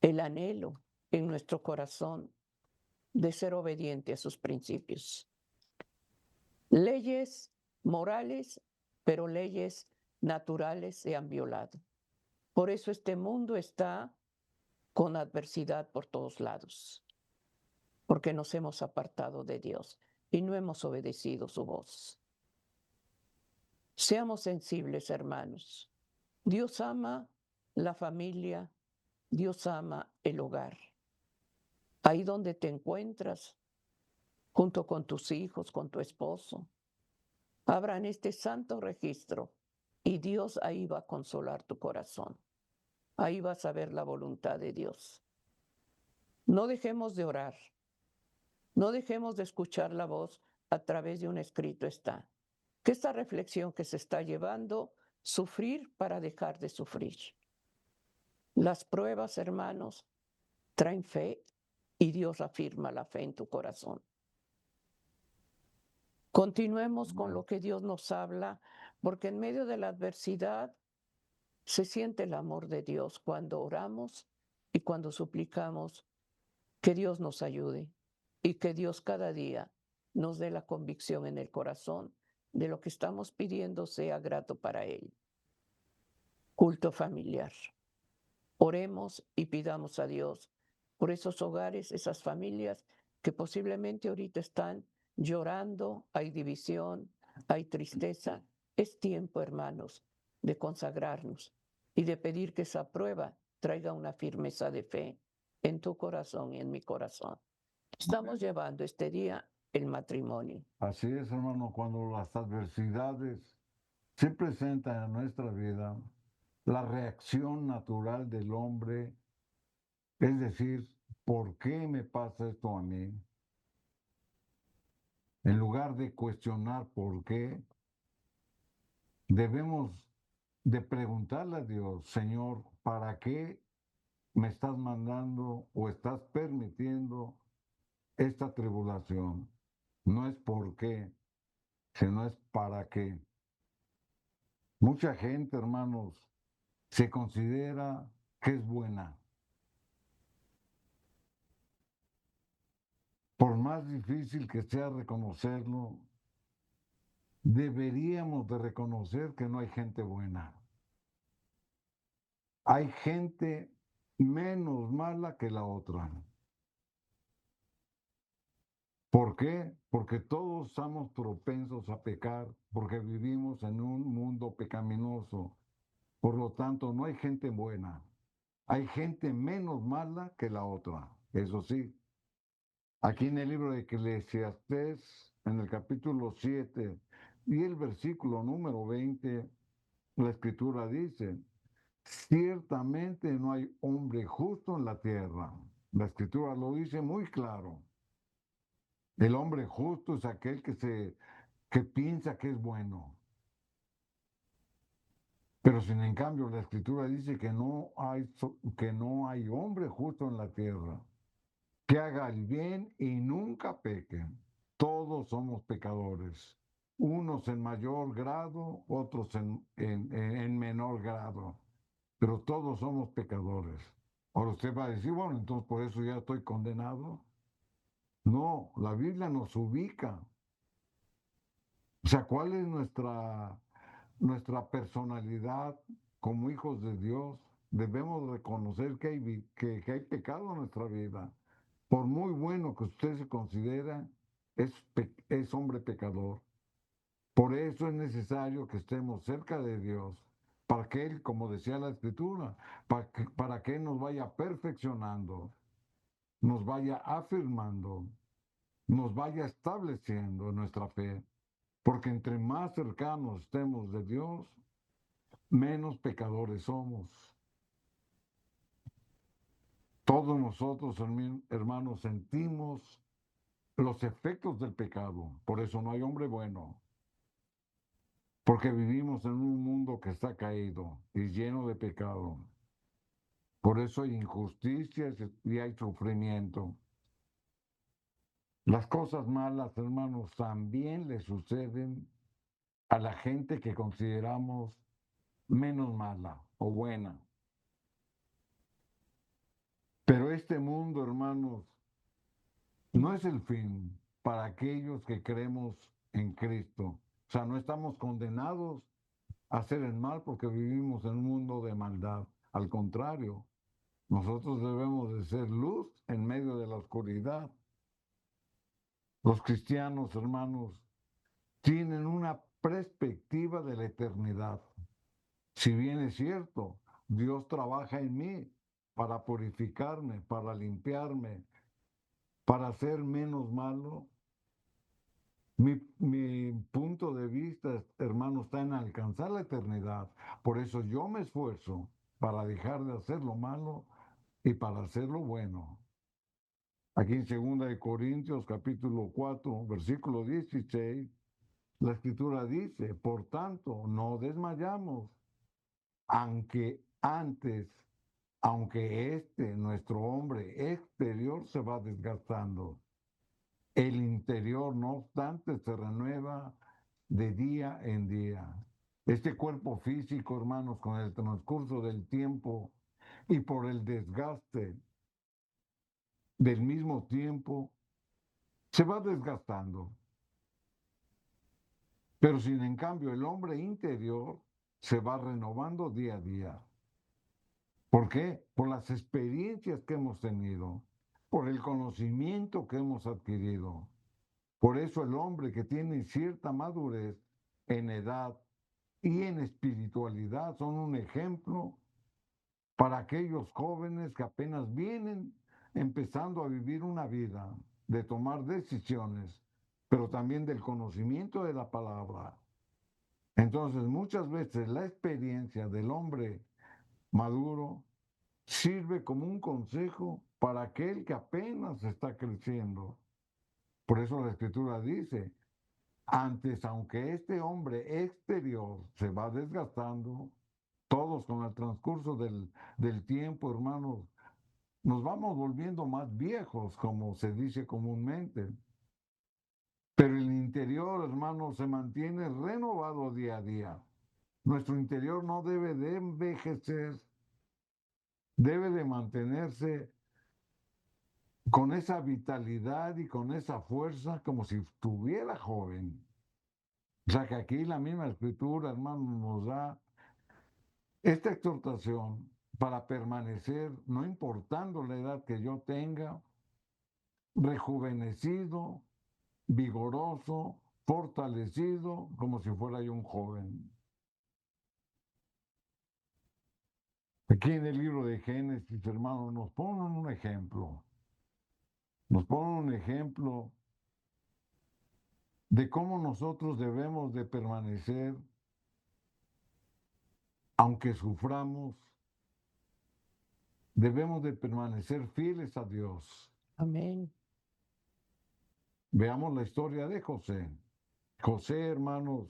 el anhelo en nuestro corazón de ser obediente a sus principios. Leyes morales, pero leyes naturales se han violado. Por eso este mundo está con adversidad por todos lados, porque nos hemos apartado de Dios y no hemos obedecido su voz. Seamos sensibles, hermanos. Dios ama la familia, Dios ama el hogar. Ahí donde te encuentras, junto con tus hijos, con tu esposo, abran este santo registro y Dios ahí va a consolar tu corazón. Ahí vas a ver la voluntad de Dios. No dejemos de orar. No dejemos de escuchar la voz a través de un escrito está. Que esta reflexión que se está llevando, sufrir para dejar de sufrir. Las pruebas, hermanos, traen fe y Dios afirma la fe en tu corazón. Continuemos con lo que Dios nos habla, porque en medio de la adversidad se siente el amor de Dios cuando oramos y cuando suplicamos que Dios nos ayude y que Dios cada día nos dé la convicción en el corazón de lo que estamos pidiendo sea grato para Él. Culto familiar. Oremos y pidamos a Dios por esos hogares, esas familias que posiblemente ahorita están llorando, hay división, hay tristeza. Es tiempo, hermanos, de consagrarnos y de pedir que esa prueba traiga una firmeza de fe en tu corazón y en mi corazón. Estamos llevando este día el matrimonio. Así es, hermano, cuando las adversidades se presenta en nuestra vida la reacción natural del hombre, es decir, ¿por qué me pasa esto a mí? En lugar de cuestionar por qué, debemos de preguntarle a Dios, Señor, ¿para qué me estás mandando o estás permitiendo esta tribulación? No es por qué, sino es para qué. Mucha gente, hermanos, se considera que es buena. Por más difícil que sea reconocerlo, deberíamos de reconocer que no hay gente buena. Hay gente menos mala que la otra. ¿Por qué? Porque todos estamos propensos a pecar, porque vivimos en un mundo pecaminoso. Por lo tanto, no hay gente buena. Hay gente menos mala que la otra. Eso sí, aquí en el libro de Eclesiastés, en el capítulo 7 y el versículo número 20, la escritura dice, ciertamente no hay hombre justo en la tierra. La escritura lo dice muy claro. El hombre justo es aquel que piensa que es bueno. Pero sin en cambio la escritura dice que no hay hombre justo en la tierra, que haga el bien y nunca peque. Todos somos pecadores, unos en mayor grado, otros en menor grado, pero todos somos pecadores. Ahora usted va a decir, bueno, entonces por eso ya estoy condenado. No, la Biblia nos ubica. O sea, ¿cuál es nuestra personalidad como hijos de Dios? Debemos reconocer que hay pecado en nuestra vida. Por muy bueno que usted se considera, es hombre pecador. Por eso es necesario que estemos cerca de Dios, para que Él, como decía la Escritura, para que Él nos vaya perfeccionando, nos vaya afirmando, nos vaya estableciendo en nuestra fe. Porque entre más cercanos estemos de Dios, menos pecadores somos. Todos nosotros, hermanos, sentimos los efectos del pecado. Por eso no hay hombre bueno. Porque vivimos en un mundo que está caído y lleno de pecado. Por eso hay injusticias y hay sufrimiento. Las cosas malas, hermanos, también le suceden a la gente que consideramos menos mala o buena. Pero este mundo, hermanos, no es el fin para aquellos que creemos en Cristo. O sea, no estamos condenados a hacer el mal porque vivimos en un mundo de maldad. Al contrario, nosotros debemos de ser luz en medio de la oscuridad. Los cristianos, hermanos, tienen una perspectiva de la eternidad. Si bien es cierto, Dios trabaja en mí para purificarme, para limpiarme, para ser menos malo. Mi punto de vista, hermano, está en alcanzar la eternidad. Por eso yo me esfuerzo para dejar de hacer lo malo y para hacer lo bueno. Aquí en 2 Corintios capítulo 4, versículo 16, la escritura dice, por tanto, no desmayamos, aunque nuestro hombre exterior se va desgastando. El interior, no obstante, se renueva de día en día. Este cuerpo físico, hermanos, con el transcurso del tiempo y por el desgaste del mismo tiempo, se va desgastando. Pero sin en cambio, el hombre interior se va renovando día a día. ¿Por qué? Por las experiencias que hemos tenido, por el conocimiento que hemos adquirido. Por eso el hombre que tiene cierta madurez en edad y en espiritualidad son un ejemplo para aquellos jóvenes que apenas vienen empezando a vivir una vida, de tomar decisiones, pero también del conocimiento de la palabra. Entonces, muchas veces la experiencia del hombre maduro sirve como un consejo para aquel que apenas está creciendo. Por eso la escritura dice, antes, aunque este hombre exterior se va desgastando, todos con el transcurso del tiempo, hermanos, nos vamos volviendo más viejos, como se dice comúnmente. Pero el interior, hermanos, se mantiene renovado día a día. Nuestro interior no debe de envejecer, debe de mantenerse con esa vitalidad y con esa fuerza como si estuviera joven. O sea que aquí la misma escritura, hermano, nos da esta exhortación para permanecer, no importando la edad que yo tenga, rejuvenecido, vigoroso, fortalecido, como si fuera yo un joven. Aquí en el libro de Génesis, hermanos, nos ponen un ejemplo. Nos ponen un ejemplo de cómo nosotros debemos de permanecer, aunque suframos, debemos de permanecer fieles a Dios. Amén. Veamos la historia de José. José, hermanos,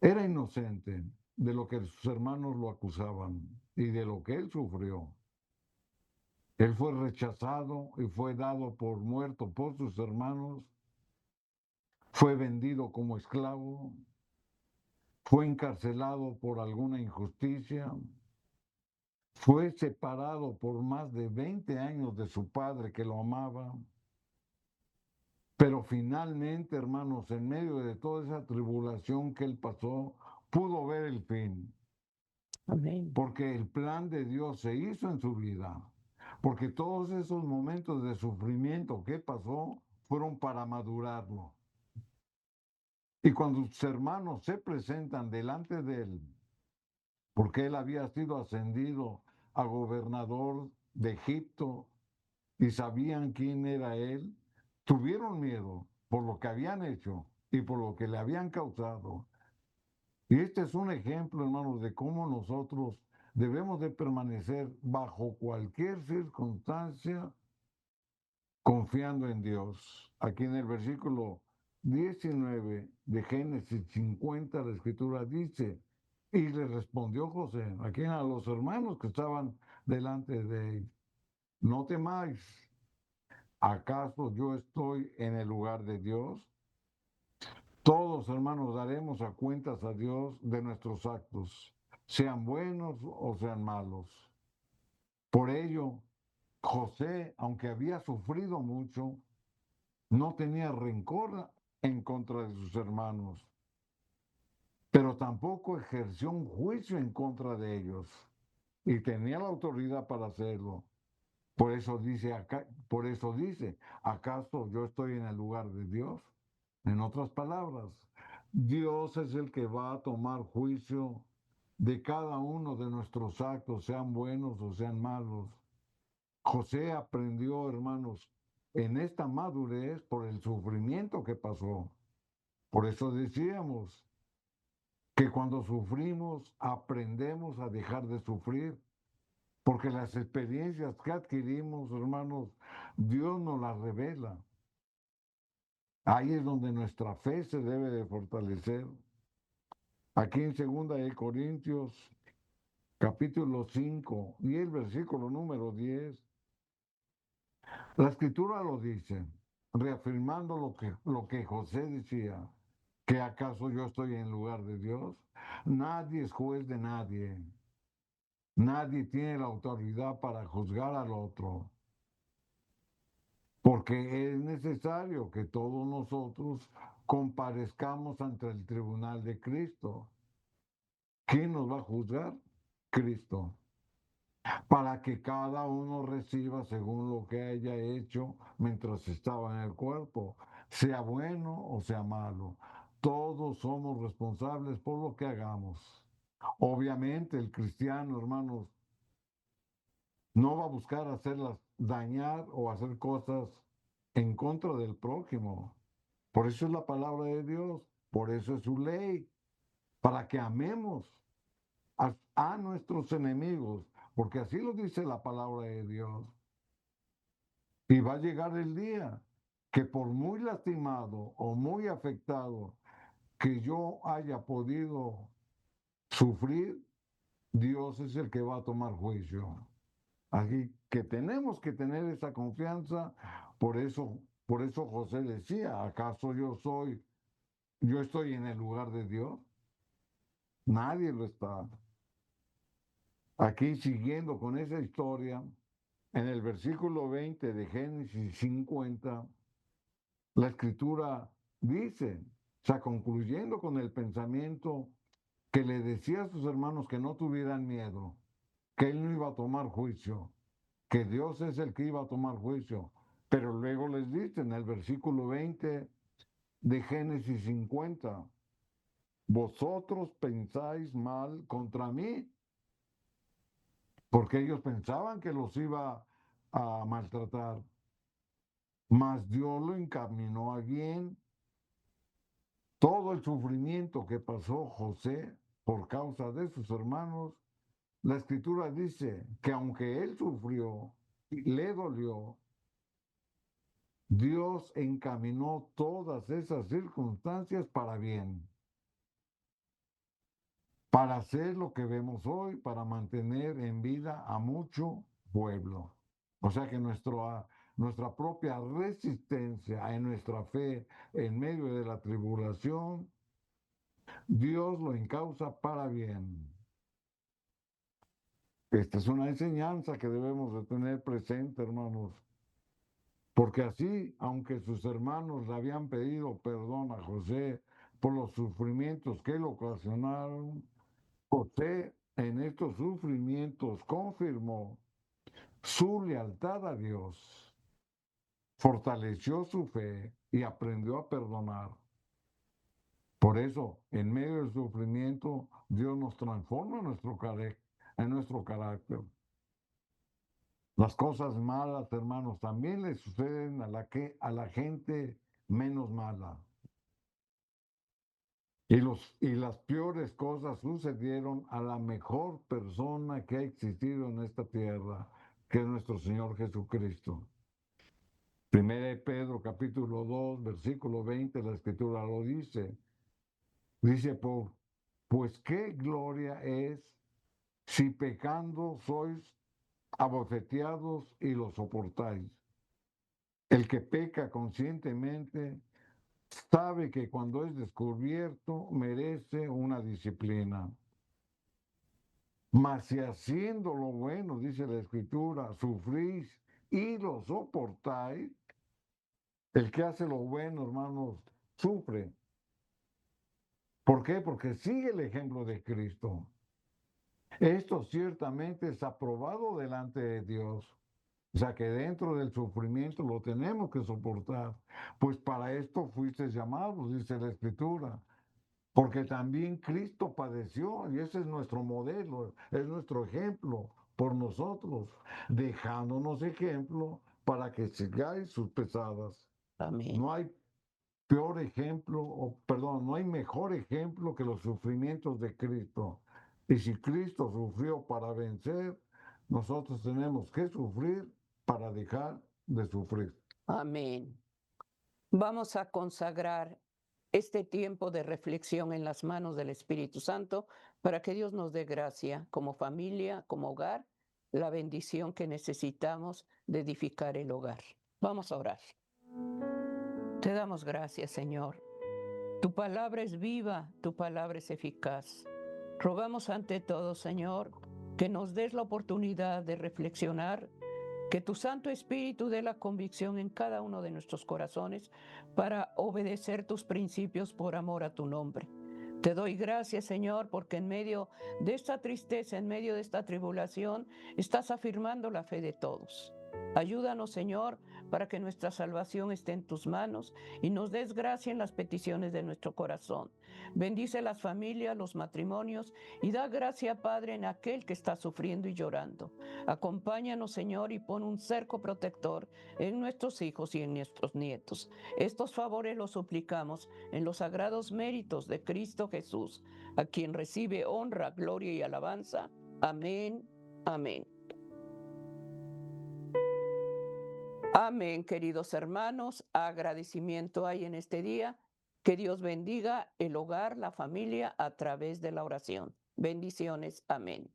era inocente de lo que sus hermanos lo acusaban y de lo que él sufrió. Él fue rechazado y fue dado por muerto por sus hermanos, fue vendido como esclavo, fue encarcelado por alguna injusticia, fue separado por más de 20 años de su padre que lo amaba. Pero finalmente, hermanos, en medio de toda esa tribulación que él pasó, pudo ver el fin. Amén. Porque el plan de Dios se hizo en su vida. Porque todos esos momentos de sufrimiento que pasó fueron para madurarlo. Y cuando sus hermanos se presentan delante de él, porque él había sido ascendido a gobernador de Egipto y sabían quién era él, tuvieron miedo por lo que habían hecho y por lo que le habían causado. Y este es un ejemplo, hermanos, de cómo nosotros debemos de permanecer bajo cualquier circunstancia confiando en Dios. Aquí en el versículo 19 de Génesis 50, la escritura dice, y le respondió José, aquí a los hermanos que estaban delante de él, no temáis, ¿acaso yo estoy en el lugar de Dios? Todos, hermanos, daremos a cuentas a Dios de nuestros actos, sean buenos o sean malos. Por ello, José, aunque había sufrido mucho, no tenía rencor en contra de sus hermanos, pero tampoco ejerció un juicio en contra de ellos y tenía la autoridad para hacerlo. Por eso dice, ¿acaso yo estoy en el lugar de Dios? En otras palabras, Dios es el que va a tomar juicio de cada uno de nuestros actos, sean buenos o sean malos. José aprendió, hermanos, en esta madurez por el sufrimiento que pasó. Por eso decíamos que cuando sufrimos aprendemos a dejar de sufrir, porque las experiencias que adquirimos, hermanos, Dios nos las revela. Ahí es donde nuestra fe se debe de fortalecer. Aquí en 2 Corintios, capítulo 5 y el versículo número 10, la escritura lo dice, reafirmando lo que José decía, que acaso yo estoy en lugar de Dios. Nadie es juez de nadie. Nadie tiene la autoridad para juzgar al otro. Porque es necesario que todos nosotros comparezcamos ante el tribunal de Cristo. ¿Quién nos va a juzgar? Cristo. Para que cada uno reciba según lo que haya hecho mientras estaba en el cuerpo, sea bueno o sea malo. Todos somos responsables por lo que hagamos. Obviamente el cristiano, hermanos, no va a buscar hacerlas dañar o hacer cosas en contra del prójimo. Por eso es la palabra de Dios. por eso es su ley, para que amemos a nuestros enemigos, porque así lo dice la palabra de Dios. Y va a llegar el día que por muy lastimado o muy afectado que yo haya podido sufrir, Dios es el que va a tomar juicio. Así que tenemos que tener esa confianza. Por eso José decía, ¿acaso yo estoy en el lugar de Dios? Nadie lo está. Aquí siguiendo con esa historia, en el versículo 20 de Génesis 50, la escritura dice, o sea, concluyendo con el pensamiento que le decía a sus hermanos que no tuvieran miedo, que él no iba a tomar juicio, que Dios es el que iba a tomar juicio. Pero luego les dice en el versículo 20 de Génesis 50, vosotros pensáis mal contra mí, porque ellos pensaban que los iba a maltratar, mas Dios lo encaminó a bien. Todo el sufrimiento que pasó José por causa de sus hermanos, la escritura dice que aunque él sufrió y le dolió, Dios encaminó todas esas circunstancias para bien, para hacer lo que vemos hoy, para mantener en vida a mucho pueblo. O sea que nuestra propia resistencia en nuestra fe en medio de la tribulación, Dios lo encausa para bien. Esta es una enseñanza que debemos de tener presente, hermanos. Porque así, aunque sus hermanos le habían pedido perdón a José por los sufrimientos que le ocasionaron, José en estos sufrimientos confirmó su lealtad a Dios, fortaleció su fe y aprendió a perdonar. Por eso, en medio del sufrimiento, Dios nos transforma en nuestro carácter. Las cosas malas, hermanos, también le suceden a la gente menos mala. Y las peores cosas sucedieron a la mejor persona que ha existido en esta tierra, que es nuestro Señor Jesucristo. Primera de Pedro, capítulo 2, versículo 20, la escritura lo dice. Dice, pues qué gloria es si pecando sois abofeteados y lo soportáis. El que peca conscientemente sabe que cuando es descubierto merece una disciplina. Mas si haciendo lo bueno, dice la Escritura, sufrís y lo soportáis, el que hace lo bueno, hermanos, sufre. ¿Por qué? Porque sigue el ejemplo de Cristo. Esto ciertamente es aprobado delante de Dios. O sea que dentro del sufrimiento lo tenemos que soportar. Pues para esto fuiste llamados, dice la Escritura. Porque también Cristo padeció y ese es nuestro modelo, es nuestro ejemplo por nosotros, dejándonos ejemplo para que sigáis sus pesadas. Amén. No hay peor ejemplo, no hay mejor ejemplo que los sufrimientos de Cristo. Y si Cristo sufrió para vencer, nosotros tenemos que sufrir para dejar de sufrir. Amén. Vamos a consagrar este tiempo de reflexión en las manos del Espíritu Santo para que Dios nos dé gracia como familia, como hogar, la bendición que necesitamos de edificar el hogar. Vamos a orar. Te damos gracias, Señor. Tu palabra es viva, tu palabra es eficaz. Rogamos ante todo, Señor, que nos des la oportunidad de reflexionar, que tu Santo Espíritu dé la convicción en cada uno de nuestros corazones para obedecer tus principios por amor a tu nombre. Te doy gracias, Señor, porque en medio de esta tristeza, en medio de esta tribulación, estás afirmando la fe de todos. Ayúdanos, Señor, para que nuestra salvación esté en tus manos y nos des gracia en las peticiones de nuestro corazón. Bendice las familias, los matrimonios y da gracia, Padre, en aquel que está sufriendo y llorando. Acompáñanos, Señor, y pon un cerco protector en nuestros hijos y en nuestros nietos. Estos favores los suplicamos en los sagrados méritos de Cristo Jesús, a quien recibe honra, gloria y alabanza. Amén. Amén. Amén, queridos hermanos. Agradecimiento hay en este día. Que Dios bendiga el hogar, la familia, a través de la oración. Bendiciones. Amén.